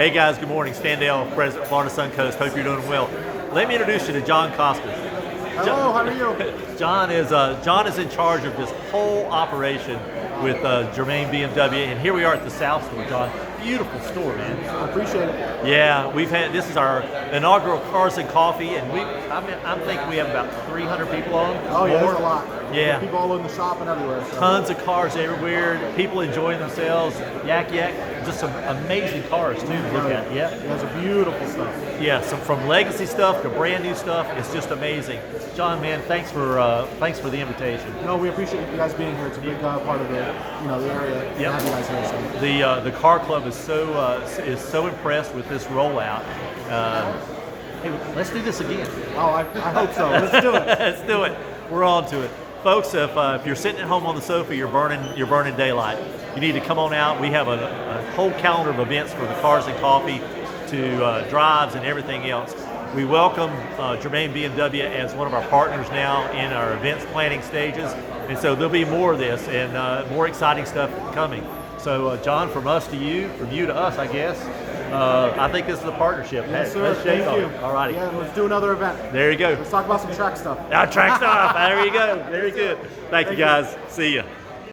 Hey guys, good morning. Stan Dale, President, Florida SunCoast. Hope you're doing well. Let me introduce you to John Casco. Hello, how are you? John is in charge of this whole operation with Germain BMW, and here we are at the South Store, John. Beautiful store, man. I appreciate it. Yeah, this is our inaugural Cars and Coffee, and I'm thinking we have about 300 people on. Oh yeah, there's a lot. Yeah. People all in the shop and everywhere. So. Tons of cars everywhere, people enjoying themselves, yak, just some amazing cars too to look at. Yeah. There's a beautiful stuff. Yeah, some from legacy stuff to brand new stuff. It's just amazing. John, man, thanks for the invitation. No, we appreciate you guys being here. It's a big part of the the area. Yep. Have you guys here. So. The car club is so impressed with this rollout. Hey, let's do this again. Oh, I hope so. Let's do it. Let's do it. We're on to it. Folks, if you're sitting at home on the sofa, you're burning daylight. You need to come on out. We have a whole calendar of events for the Cars and Coffee to drives and everything else. We welcome Germain BMW as one of our partners now in our events planning stages, and so there'll be more of this and more exciting stuff coming. So John, from us to you, from you to us, I guess. I think this is a partnership. Yes, sir. Let's shake Thank you. All righty. Yeah, let's do another event. There you go. Let's talk about some track stuff. Track stuff. There you go. Very good. Thank you, guys. See ya.